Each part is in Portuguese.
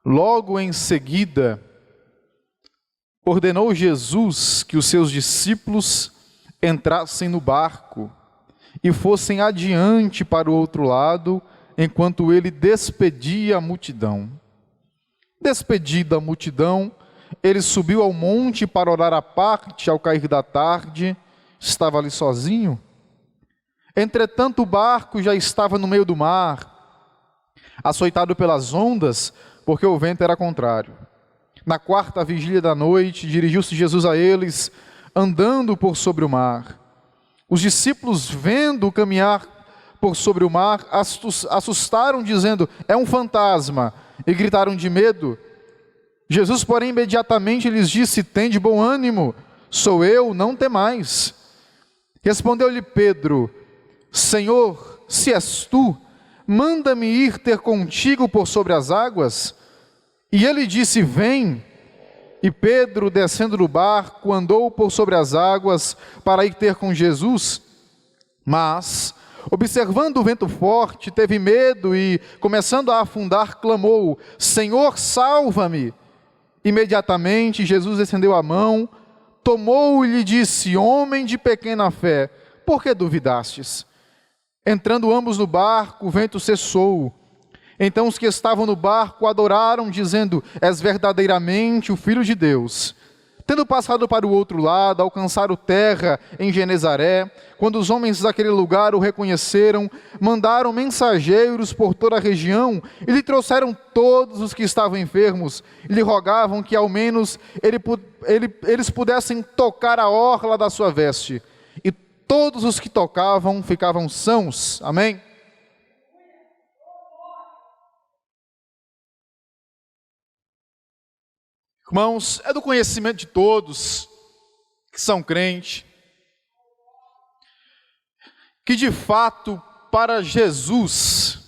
Logo em seguida, ordenou Jesus que os seus discípulos entrassem no barco e fossem adiante para o outro lado, enquanto ele despedia a multidão. Despedida a multidão, ele subiu ao monte para orar à parte. Ao cair da tarde, estava ali sozinho. Entretanto, o barco já estava no meio do mar, açoitado pelas ondas, porque o vento era contrário. Na quarta vigília da noite, dirigiu-se Jesus a eles, andando por sobre o mar. Os discípulos, vendo-o caminhar por sobre o mar, assustaram, dizendo: é um fantasma, e gritaram de medo. Jesus, porém, imediatamente lhes disse: tende bom ânimo, sou eu, não temais. Respondeu-lhe Pedro: Senhor, se és tu, manda-me ir ter contigo por sobre as águas. E ele disse: vem. E Pedro, descendo do barco, andou por sobre as águas para ir ter com Jesus. Mas, observando o vento forte, teve medo e, começando a afundar, clamou: Senhor, salva-me! Imediatamente Jesus estendeu a mão, tomou-o e lhe disse: homem de pequena fé, por que duvidastes? Entrando ambos no barco, o vento cessou. Então os que estavam no barco adoraram, dizendo: és verdadeiramente o Filho de Deus. Tendo passado para o outro lado, alcançaram terra em Genezaré. Quando os homens daquele lugar o reconheceram, mandaram mensageiros por toda a região e lhe trouxeram todos os que estavam enfermos e lhe rogavam que ao menos eles pudessem tocar a orla da sua veste. E todos os que tocavam ficavam sãos. Amém? Irmãos, é do conhecimento de todos que são crentes, que de fato para Jesus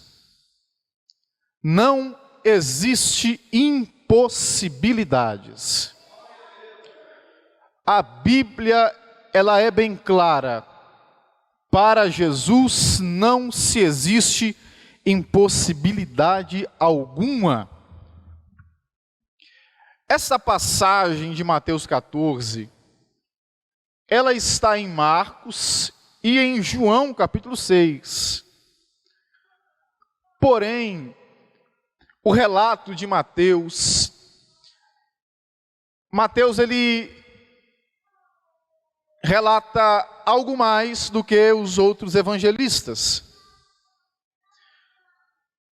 não existe impossibilidades. A Bíblia, ela é bem clara: para Jesus não se existe impossibilidade alguma. Essa passagem de Mateus 14, ela está em Marcos e em João capítulo 6. Porém, o relato de Mateus ele relata algo mais do que os outros evangelistas.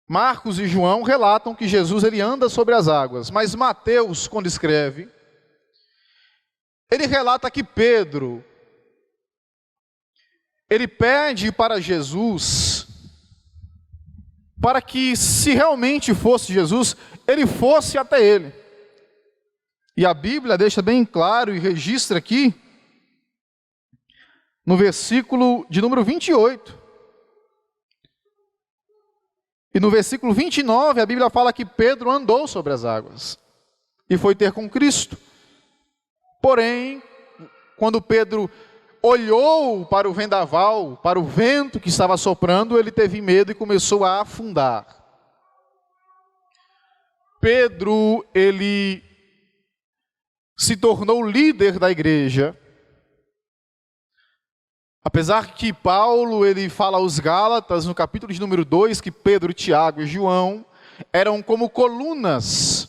Marcos e João relatam que Jesus ele anda sobre as águas, mas Mateus, quando escreve, ele relata que Pedro, ele pede para Jesus, para que se realmente fosse Jesus, ele fosse até ele. E a Bíblia deixa bem claro e registra aqui, no versículo de número 28. E no versículo 29, a Bíblia fala que Pedro andou sobre as águas e foi ter com Cristo. Porém, quando Pedro olhou para o vendaval, para o vento que estava soprando, ele teve medo e começou a afundar. Pedro, ele se tornou líder da igreja. Apesar que Paulo, ele fala aos Gálatas, no capítulo de número 2, que Pedro, Tiago e João eram como colunas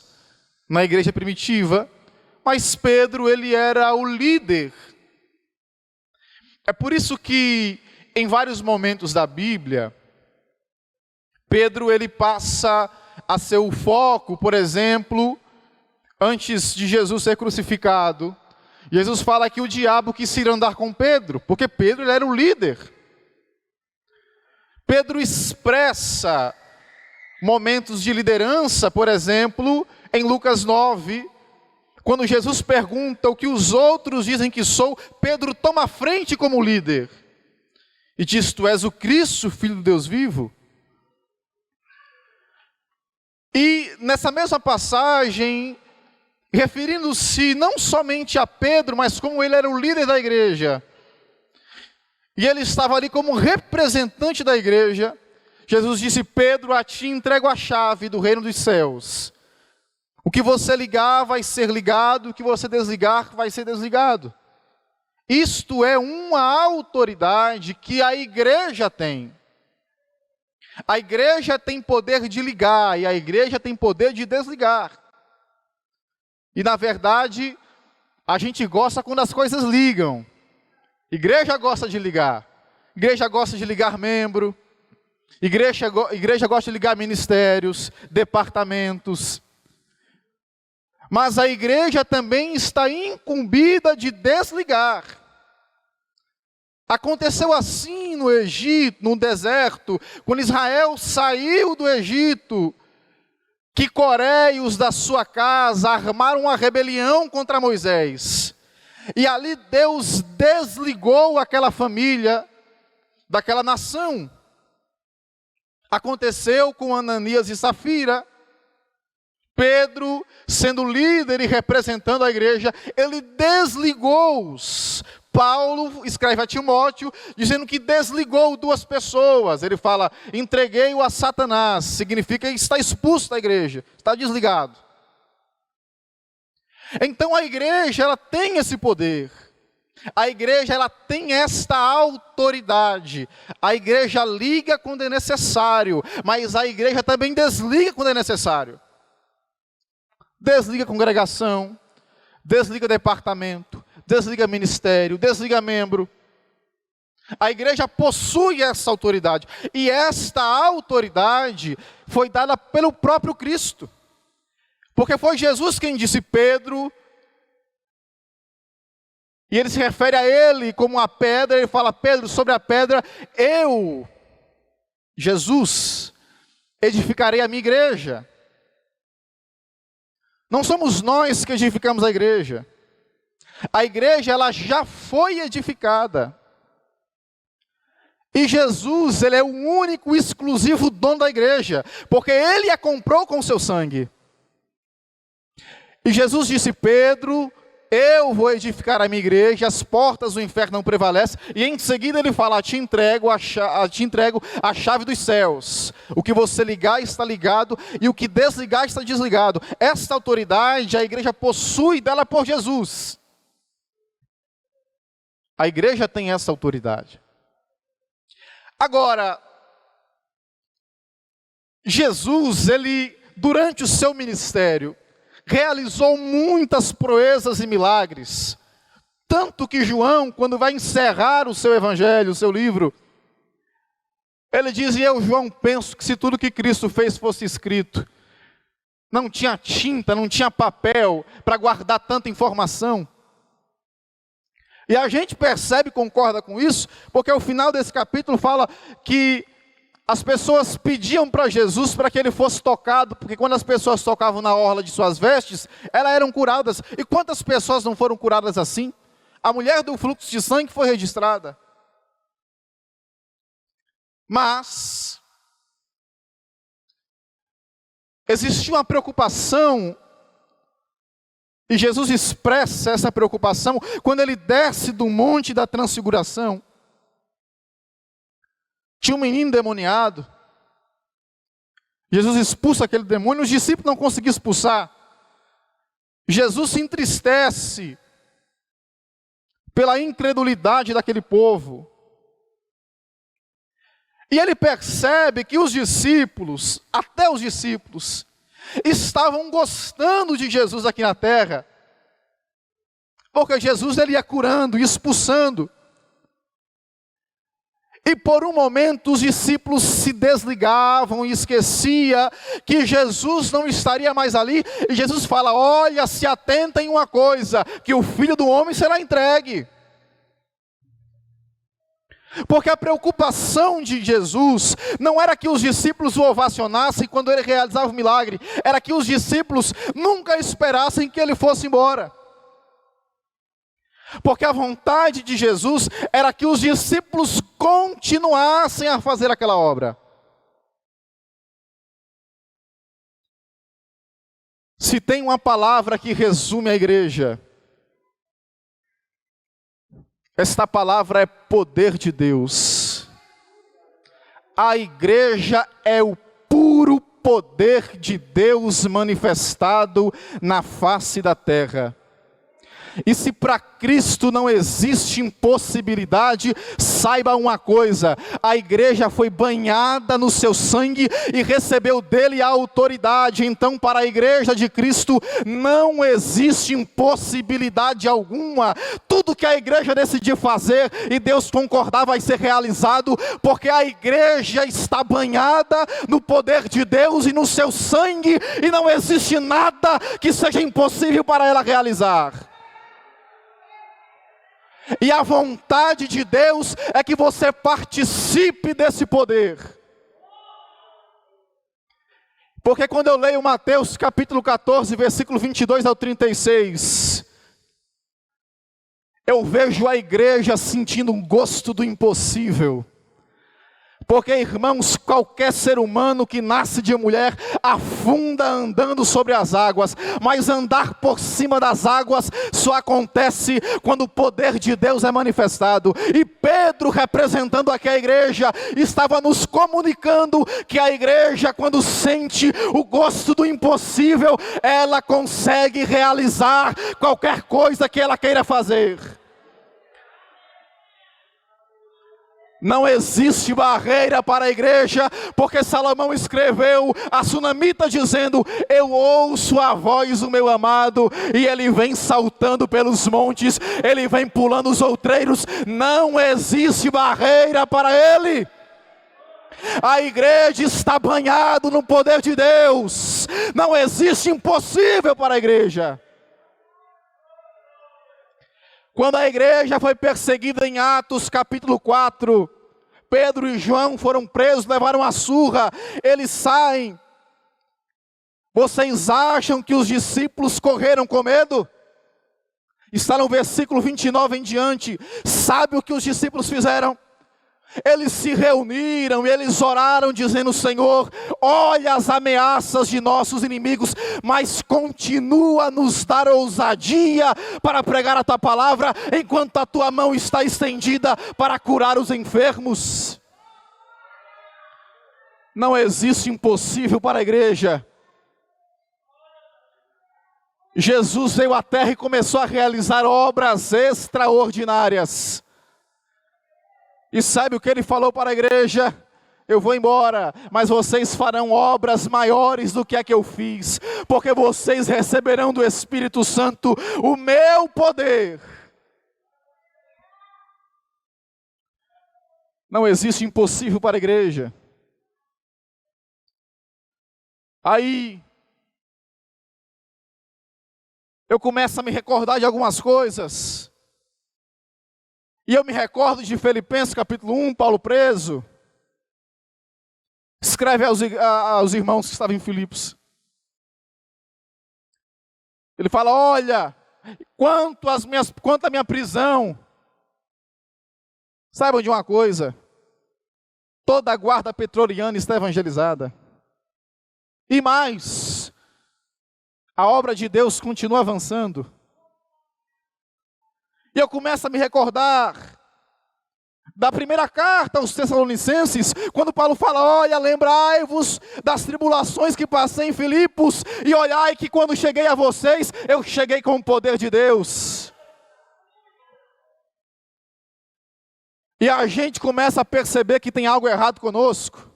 na igreja primitiva, mas Pedro, ele era o líder. É por isso que, em vários momentos da Bíblia, Pedro, ele passa a ser o foco. Por exemplo, antes de Jesus ser crucificado, Jesus fala que o diabo quis ir andar com Pedro, porque Pedro ele era o líder. Pedro expressa momentos de liderança, por exemplo, em Lucas 9, quando Jesus pergunta o que os outros dizem que sou, Pedro toma a frente como líder e diz: tu és o Cristo, Filho do Deus vivo. E nessa mesma passagem, referindo-se não somente a Pedro, mas como ele era o líder da igreja, e ele estava ali como representante da igreja, Jesus disse: Pedro, a ti entrego a chave do reino dos céus. O que você ligar vai ser ligado, o que você desligar vai ser desligado. Isto é uma autoridade que a igreja tem. A igreja tem poder de ligar e a igreja tem poder de desligar. E na verdade, a gente gosta quando as coisas ligam. Igreja gosta de ligar. Igreja gosta de ligar membro. Igreja gosta de ligar ministérios, departamentos. Mas a igreja também está incumbida de desligar. Aconteceu assim no Egito, no deserto, quando Israel saiu do Egito, que coréios da sua casa armaram uma rebelião contra Moisés. E ali Deus desligou aquela família daquela nação. Aconteceu com Ananias e Safira. Pedro, sendo líder e representando a igreja, ele desligou-os. Paulo escreve a Timóteo, dizendo que desligou duas pessoas. Ele fala, entreguei-o a Satanás. Significa que está expulso da igreja, está desligado. Então a igreja, ela tem esse poder. A igreja, ela tem esta autoridade. A igreja liga quando é necessário, mas a igreja também desliga quando é necessário. Desliga congregação, desliga departamento, desliga ministério, desliga membro. A igreja possui essa autoridade. E esta autoridade foi dada pelo próprio Cristo. Porque foi Jesus quem disse, Pedro, e ele se refere a ele como a pedra, ele fala, Pedro, sobre a pedra, eu, Jesus, edificarei a minha igreja. Não somos nós que edificamos a igreja. A igreja, ela já foi edificada. E Jesus, ele é o único, exclusivo dono da igreja, porque ele a comprou com o seu sangue. E Jesus disse, Pedro, eu vou edificar a minha igreja, as portas do inferno não prevalecem. E em seguida ele fala, te entrego a chave dos céus. O que você ligar está ligado e o que desligar está desligado. Esta autoridade a igreja possui dela por Jesus. A igreja tem essa autoridade. Agora, Jesus, ele, durante o seu ministério, realizou muitas proezas e milagres. Tanto que João, quando vai encerrar o seu evangelho, o seu livro, ele diz, e eu, João, penso que se tudo que Cristo fez fosse escrito, não tinha tinta, não tinha papel para guardar tanta informação. E a gente percebe, concorda com isso, porque o final desse capítulo fala que as pessoas pediam para Jesus para que ele fosse tocado, porque quando as pessoas tocavam na orla de suas vestes, elas eram curadas. E quantas pessoas não foram curadas assim? A mulher do fluxo de sangue foi registrada. Mas existia uma preocupação, e Jesus expressa essa preocupação quando ele desce do monte da transfiguração. Tinha um menino endemoniado. Jesus expulsa aquele demônio, os discípulos não conseguiam expulsar. Jesus se entristece pela incredulidade daquele povo. E ele percebe que os discípulos, até os discípulos, estavam gostando de Jesus aqui na terra. Porque Jesus, ele ia curando e expulsando. E por um momento os discípulos se desligavam e esquecia que Jesus não estaria mais ali. E Jesus fala, olha, se atentem em uma coisa, que o Filho do Homem será entregue. Porque a preocupação de Jesus não era que os discípulos o ovacionassem quando ele realizava o milagre. Era que os discípulos nunca esperassem que ele fosse embora. Porque a vontade de Jesus era que os discípulos continuassem a fazer aquela obra. Se tem uma palavra que resume a igreja, esta palavra é poder de Deus. A igreja é o puro poder de Deus manifestado na face da terra. E se para Cristo não existe impossibilidade, saiba uma coisa: a igreja foi banhada no seu sangue e recebeu dele a autoridade. Então, para a igreja de Cristo não existe impossibilidade alguma. Tudo que a igreja decidir fazer e Deus concordar vai ser realizado, porque a igreja está banhada no poder de Deus e no seu sangue, e não existe nada que seja impossível para ela realizar. E a vontade de Deus é que você participe desse poder. Porque quando eu leio Mateus capítulo 14, versículo 22 ao 36, eu vejo a igreja sentindo um gosto do impossível. Porque, irmãos, qualquer ser humano que nasce de mulher afunda andando sobre as águas, mas andar por cima das águas só acontece quando o poder de Deus é manifestado. E Pedro, representando aqui a igreja, estava nos comunicando que a igreja, quando sente o gosto do impossível, ela consegue realizar qualquer coisa que ela queira fazer. Não existe barreira para a igreja, porque Salomão escreveu a Sunamita dizendo: eu ouço a voz do meu amado, e ele vem saltando pelos montes, ele vem pulando os outreiros. Não existe barreira para ele. A igreja está banhada no poder de Deus. Não existe impossível para a igreja. Quando a igreja foi perseguida em Atos capítulo 4, Pedro e João foram presos, levaram a surra, eles saem. Vocês acham que os discípulos correram com medo? Está no versículo 29 em diante. Sabe o que os discípulos fizeram? Eles se reuniram e eles oraram dizendo: Senhor, olha as ameaças de nossos inimigos, mas continua a nos dar ousadia para pregar a tua palavra, enquanto a tua mão está estendida para curar os enfermos. Não existe impossível para a igreja. Jesus veio à terra e começou a realizar obras extraordinárias. E sabe o que ele falou para a igreja? Eu vou embora, mas vocês farão obras maiores do que a que eu fiz, porque vocês receberão do Espírito Santo o meu poder. Não existe impossível para a igreja. Aí, eu começo a me recordar de algumas coisas. E eu me recordo de Filipenses capítulo 1, Paulo preso. Escreve aos irmãos que estavam em Filipos. Ele fala: olha, quanto à minha prisão, saibam de uma coisa: toda a guarda pretoriana está evangelizada. E mais, a obra de Deus continua avançando. E eu começo a me recordar da primeira carta aos Tessalonicenses, quando Paulo fala: olha, lembrai-vos das tribulações que passei em Filipos, e olhai que quando cheguei a vocês, eu cheguei com o poder de Deus. E a gente começa a perceber que tem algo errado conosco.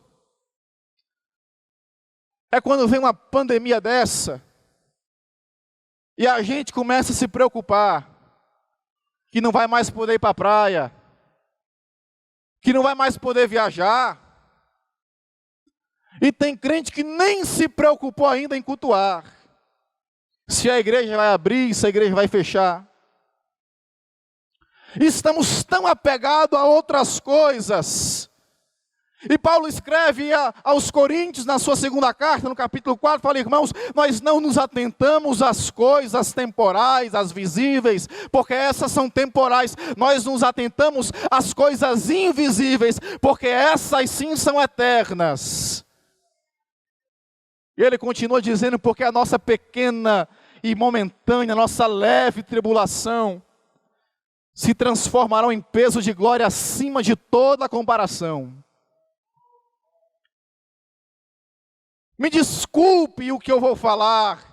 É quando vem uma pandemia dessa, e a gente começa a se preocupar, que não vai mais poder ir para a praia, que não vai mais poder viajar. E tem crente que nem se preocupou ainda em cultuar. Se a igreja vai abrir, se a igreja vai fechar. Estamos tão apegados a outras coisas. E Paulo escreve aos Coríntios, na sua segunda carta, no capítulo 4, fala: irmãos, nós não nos atentamos às coisas temporais, às visíveis, porque essas são temporais. Nós nos atentamos às coisas invisíveis, porque essas sim são eternas. E ele continua dizendo: porque a nossa pequena e momentânea, nossa leve tribulação, se transformarão em peso de glória acima de toda comparação. Me desculpe o que eu vou falar.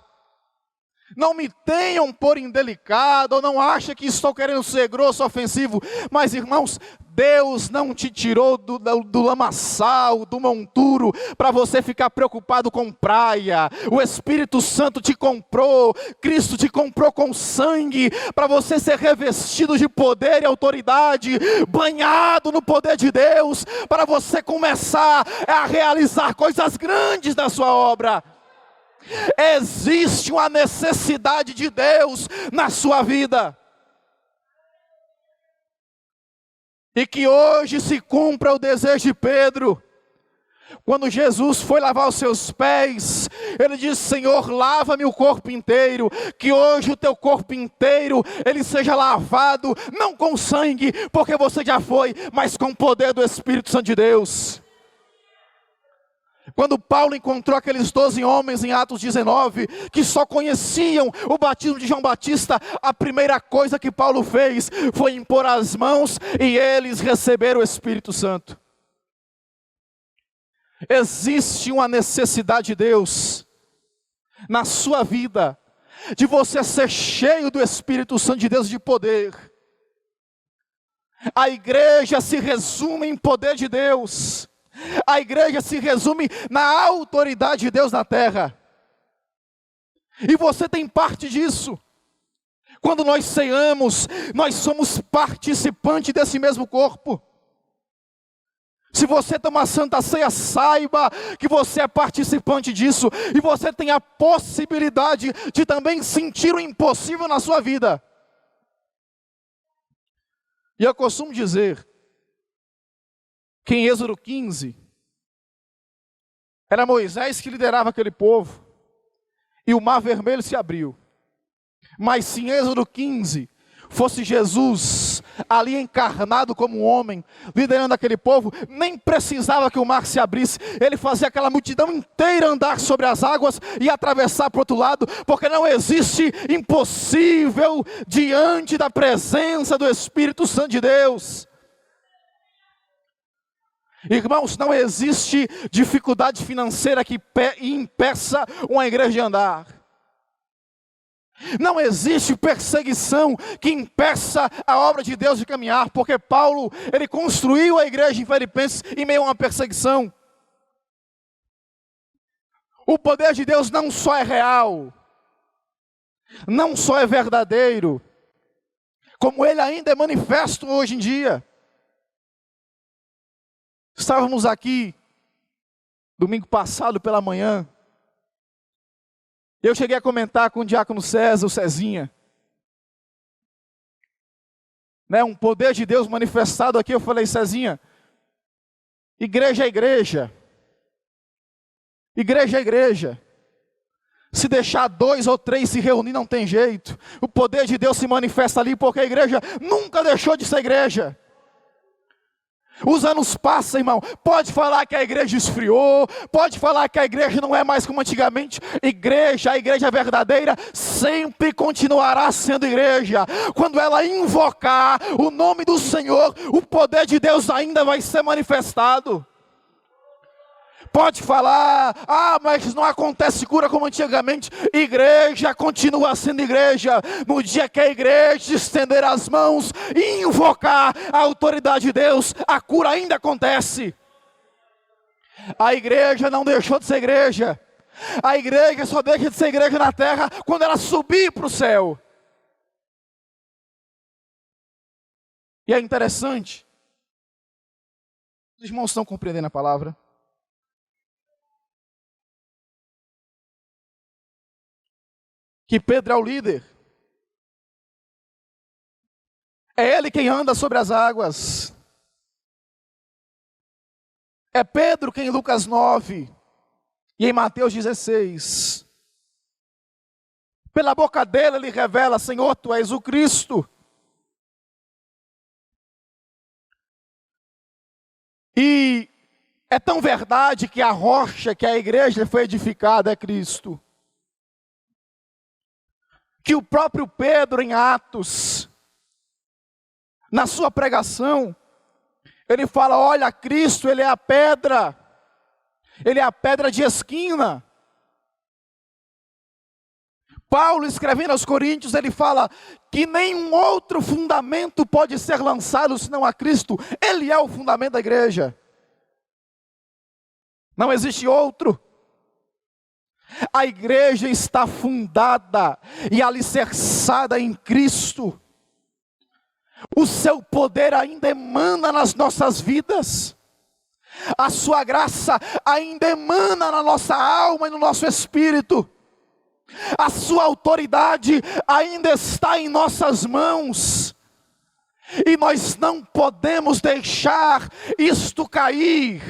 Não me tenham por indelicado, ou não achem que estou querendo ser grosso, ofensivo. Mas, irmãos, Deus não te tirou do lamaçal, do monturo, para você ficar preocupado com praia. O Espírito Santo te comprou, Cristo te comprou com sangue, para você ser revestido de poder e autoridade, banhado no poder de Deus, para você começar a realizar coisas grandes na sua obra. Existe uma necessidade de Deus na sua vida. E que hoje se cumpra o desejo de Pedro. Quando Jesus foi lavar os seus pés, ele disse: Senhor, lava-me o corpo inteiro. Que hoje o teu corpo inteiro, ele seja lavado, não com sangue, porque você já foi, mas com o poder do Espírito Santo de Deus. Quando Paulo encontrou aqueles 12 homens em Atos 19, que só conheciam o batismo de João Batista, a primeira coisa que Paulo fez foi impor as mãos e eles receberam o Espírito Santo. Existe uma necessidade de Deus na sua vida, de você ser cheio do Espírito Santo de Deus, de poder. A igreja se resume em poder de Deus. A igreja se resume na autoridade de Deus na terra. E você tem parte disso. Quando nós ceamos, nós somos participantes desse mesmo corpo. Se você toma a Santa Ceia, saiba que você é participante disso. E você tem a possibilidade de também sentir o impossível na sua vida. E eu costumo dizer que em Êxodo 15, era Moisés que liderava aquele povo, e o mar vermelho se abriu. Mas se em Êxodo 15 fosse Jesus ali encarnado como um homem, liderando aquele povo, nem precisava que o mar se abrisse, ele fazia aquela multidão inteira andar sobre as águas e atravessar para o outro lado, porque não existe impossível diante da presença do Espírito Santo de Deus. Irmãos, não existe dificuldade financeira que impeça uma igreja de andar. Não existe perseguição que impeça a obra de Deus de caminhar, porque Paulo, ele construiu a igreja em Filipenses em meio a uma perseguição. O poder de Deus não só é real, não só é verdadeiro, como ele ainda é manifesto hoje em dia. Estávamos aqui, domingo passado pela manhã, eu cheguei a comentar com o diácono César, o Cezinha, um poder de Deus manifestado aqui. Eu falei: Cezinha, igreja é igreja, igreja é igreja. Se deixar 2 ou 3 se reunir, não tem jeito. O poder de Deus se manifesta ali, porque a igreja nunca deixou de ser igreja. Os anos passam, irmão. Pode falar que a igreja esfriou, pode falar que a igreja não é mais como antigamente. A igreja verdadeira sempre continuará sendo igreja. Quando ela invocar o nome do Senhor, o poder de Deus ainda vai ser manifestado. Pode falar: mas não acontece cura como antigamente. Igreja continua sendo igreja. No dia que a igreja estender as mãos e invocar a autoridade de Deus, a cura ainda acontece. A igreja não deixou de ser igreja. A igreja só deixa de ser igreja na terra quando ela subir para o céu. E é interessante. Os irmãos estão compreendendo a palavra? Que Pedro é o líder. É ele quem anda sobre as águas. É Pedro quem em Lucas 9 e em Mateus 16, pela boca dele ele revela: Senhor, tu és o Cristo. E é tão verdade que a rocha que a igreja foi edificada é Cristo, que o próprio Pedro em Atos, na sua pregação, ele fala: olha, Cristo, ele é a pedra Ele é a pedra de esquina. Paulo, escrevendo aos Coríntios, ele fala que nenhum outro fundamento pode ser lançado senão a Cristo. Ele é o fundamento da igreja. Não existe outro. A igreja está fundada e alicerçada em Cristo. O seu poder ainda emana nas nossas vidas. A sua graça ainda emana na nossa alma e no nosso espírito. A sua autoridade ainda está em nossas mãos. E nós não podemos deixar isto cair.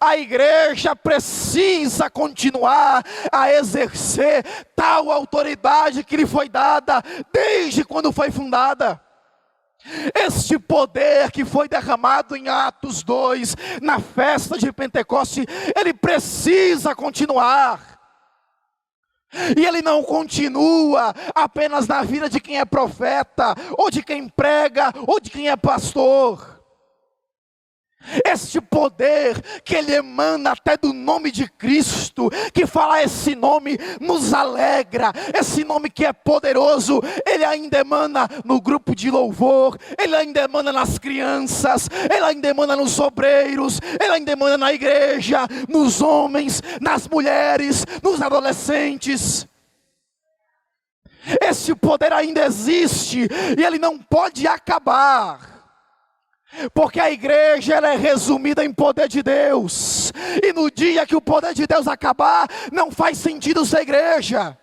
A igreja precisa continuar a exercer tal autoridade que lhe foi dada desde quando foi fundada. Este poder que foi derramado em Atos 2, na festa de Pentecoste, ele precisa continuar. E ele não continua apenas na vida de quem é profeta, ou de quem prega, ou de quem é pastor. Este poder que ele emana até do nome de Cristo, que falar esse nome nos alegra, esse nome que é poderoso, ele ainda emana no grupo de louvor, ele ainda emana nas crianças, ele ainda emana nos obreiros, ele ainda emana na igreja, nos homens, nas mulheres, nos adolescentes. Esse poder ainda existe e ele não pode acabar. Porque a igreja ela é resumida em poder de Deus. E no dia que o poder de Deus acabar, não faz sentido ser igreja.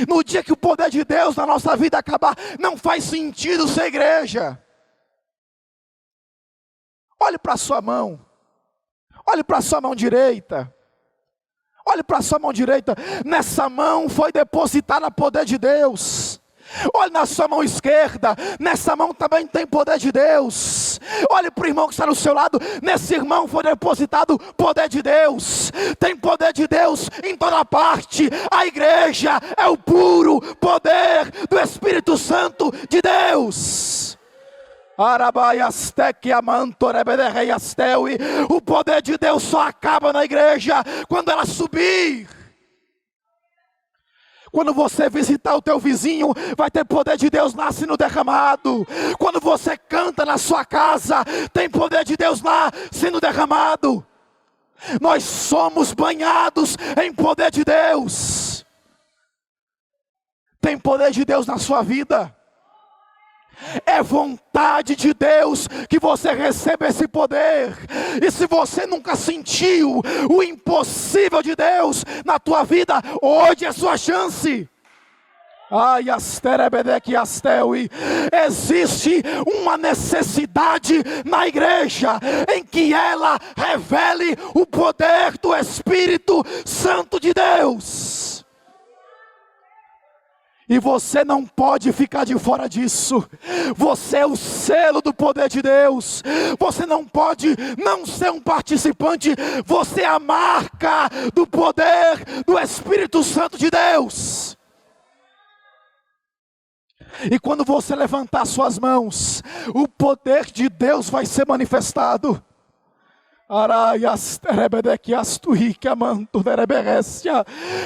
No dia que o poder de Deus na nossa vida acabar, não faz sentido ser igreja. Olhe para a sua mão. Olhe para a sua mão direita. Olhe para a sua mão direita. Nessa mão foi depositado o poder de Deus. Olhe na sua mão esquerda, nessa mão também tem poder de Deus. Olhe para o irmão que está do seu lado, nesse irmão foi depositado poder de Deus. Tem poder de Deus em toda parte. A igreja é o puro poder do Espírito Santo de Deus. O poder de Deus só acaba na igreja quando ela subir. Quando você visitar o teu vizinho, vai ter poder de Deus lá sendo derramado. Quando você canta na sua casa, tem poder de Deus lá sendo derramado. Nós somos banhados em poder de Deus. Tem poder de Deus na sua vida. É vontade de Deus que você receba esse poder. E se você nunca sentiu o impossível de Deus na tua vida, hoje é sua chance. Existe uma necessidade na igreja em que ela revele o poder do Espírito Santo de Deus. E você não pode ficar de fora disso. Você é o selo do poder de Deus. Você não pode não ser um participante. Você é a marca do poder do Espírito Santo de Deus. E quando você levantar suas mãos, o poder de Deus vai ser manifestado.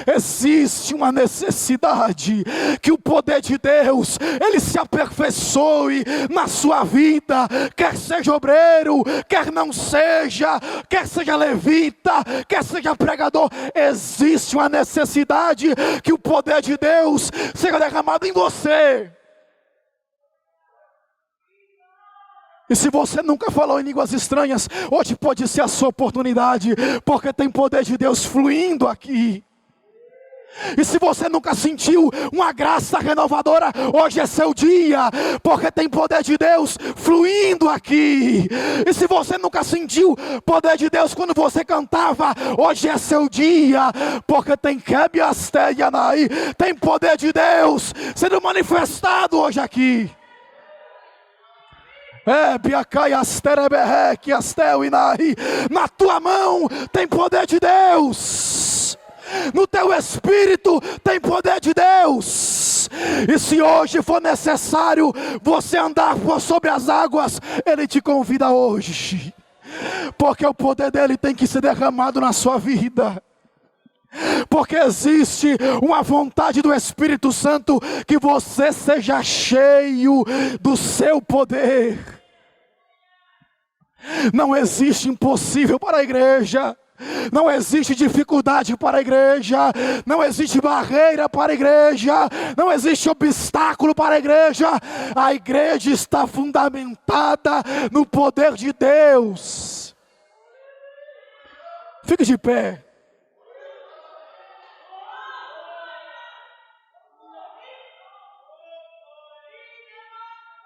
Existe uma necessidade que o poder de Deus ele se aperfeiçoe na sua vida, quer seja obreiro, quer não seja, quer seja levita, quer seja pregador. Existe uma necessidade que o poder de Deus seja derramado em você. E se você nunca falou em línguas estranhas, hoje pode ser a sua oportunidade, porque tem poder de Deus fluindo aqui. E se você nunca sentiu uma graça renovadora, hoje é seu dia, porque tem poder de Deus fluindo aqui. E se você nunca sentiu poder de Deus quando você cantava, hoje é seu dia, porque tem tem poder de Deus sendo manifestado hoje aqui. Na tua mão tem poder de Deus. No teu espírito tem poder de Deus. E se hoje for necessário você andar sobre as águas, Ele te convida hoje. porque o poder dele tem que ser derramado na sua vida. Porque existe uma vontade do Espírito Santo que você seja cheio do seu poder. Não existe impossível para a igreja. Não existe dificuldade para a igreja, não existe barreira para a igreja, não existe obstáculo para a igreja. A igreja está fundamentada no poder de Deus. Fique de pé.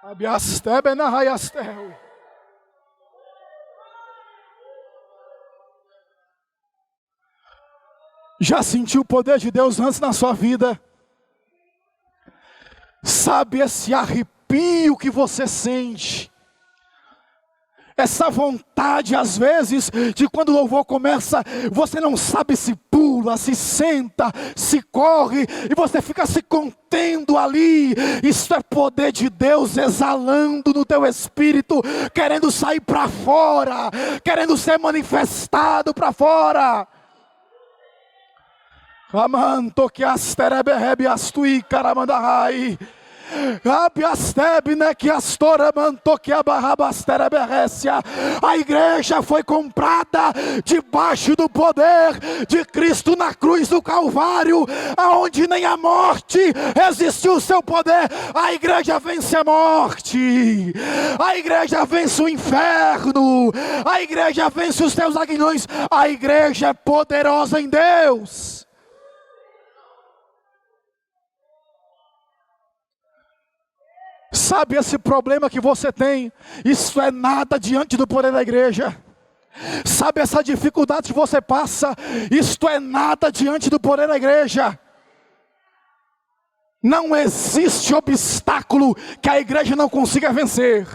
Abiastebe na raiastel. Já sentiu o poder de Deus antes na sua vida? Sabe esse arrepio que você sente? Essa vontade às vezes de quando o louvor começa, você não sabe se pula, se senta, se corre, e você fica se contendo ali. Isso é poder de Deus exalando no teu espírito, querendo sair para fora, querendo ser manifestado para fora. Amanto que astereberebe astui caramandahai. Abiastebne que astoramanto que abarrabastereberecia. A igreja foi comprada debaixo do poder de Cristo na cruz do Calvário, aonde nem a morte resistiu o seu poder. A igreja vence a morte, a igreja vence o inferno, a igreja vence os teus aguilhões. A igreja é poderosa em Deus. Sabe esse problema que você tem? Isso é nada diante do poder da igreja. Sabe essa dificuldade que você passa? Isto é nada diante do poder da igreja. Não existe obstáculo que a igreja não consiga vencer.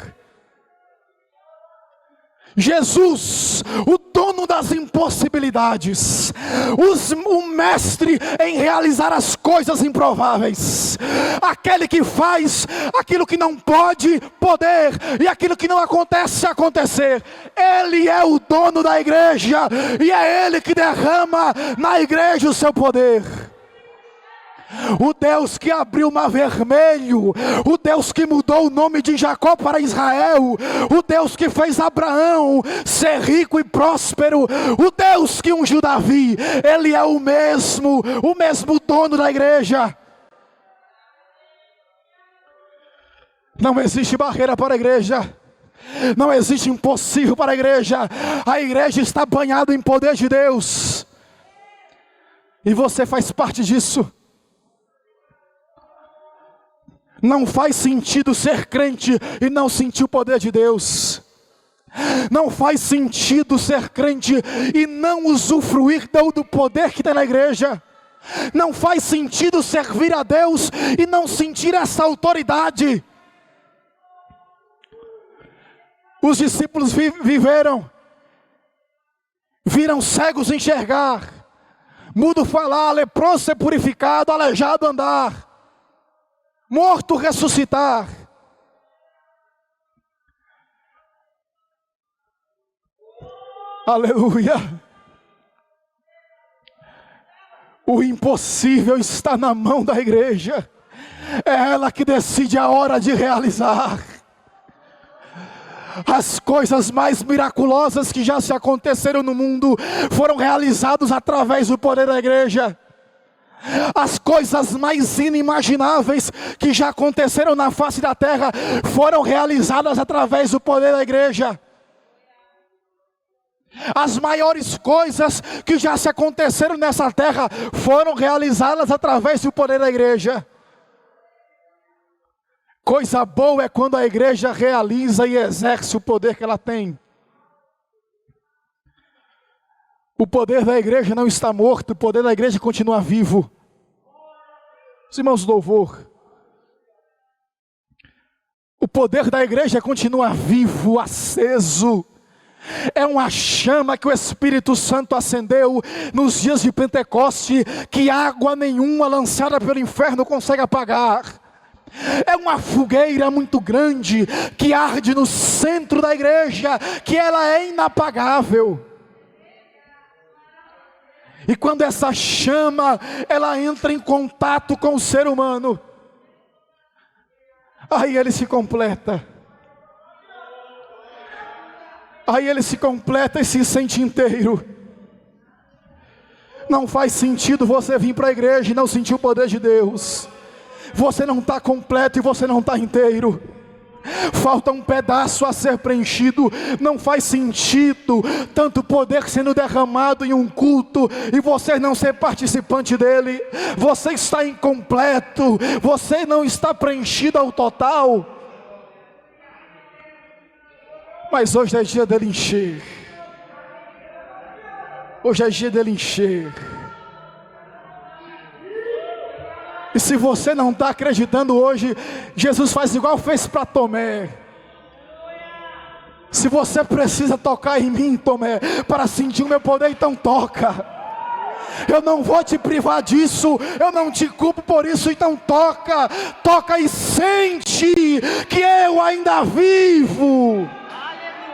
Jesus, o dono das impossibilidades, o mestre em realizar as coisas improváveis, aquele que faz aquilo que não pode poder e aquilo que não acontece acontecer. Ele é o dono da igreja e é Ele que derrama na igreja o seu poder. O Deus que abriu o mar vermelho, o Deus que mudou o nome de Jacó para Israel, o Deus que fez Abraão ser rico e próspero, o Deus que ungiu Davi, Ele é o mesmo dono da igreja. Não existe barreira para a igreja, não existe impossível para a igreja. A igreja está banhada em poder de Deus, e você faz parte disso. Não faz sentido ser crente e não sentir o poder de Deus. Não faz sentido ser crente e não usufruir do poder que tem na igreja. Não faz sentido servir a Deus e não sentir essa autoridade. Os discípulos viram cegos enxergar, mudo falar, leproso ser purificado, aleijado andar, morto ressuscitar. Aleluia. O impossível está na mão da igreja. É ela que decide a hora de realizar. As coisas mais miraculosas que já se aconteceram no mundo foram realizadas através do poder da igreja. As coisas mais inimagináveis que já aconteceram na face da terra foram realizadas através do poder da igreja. As maiores coisas que já se aconteceram nessa terra foram realizadas através do poder da igreja. Coisa boa é quando a igreja realiza e exerce o poder que ela tem. O poder da igreja não está morto, o poder da igreja continua vivo. Os irmãos do louvor, o poder da igreja continua vivo, aceso. É uma chama que o Espírito Santo acendeu nos dias de Pentecoste, que água nenhuma lançada pelo inferno consegue apagar. É uma fogueira muito grande que arde no centro da igreja, que ela é inapagável. E quando essa chama, ela entra em contato com o ser humano, aí ele se completa. Aí ele se completa e se sente inteiro. Não faz sentido você vir para a igreja e não sentir o poder de Deus. Você não está completo e você não está inteiro. Falta um pedaço a ser preenchido. Não faz sentido tanto poder sendo derramado em um culto e você não ser participante dele. Você está incompleto. Você não está preenchido ao total. Mas hoje é dia dele encher. Hoje é dia dele encher. E se você não está acreditando hoje, Jesus faz igual fez para Tomé. Se você precisa tocar em mim, Tomé, para sentir o meu poder, então toca. Eu não vou te privar disso, eu não te culpo por isso, então toca. Toca e sente que eu ainda vivo.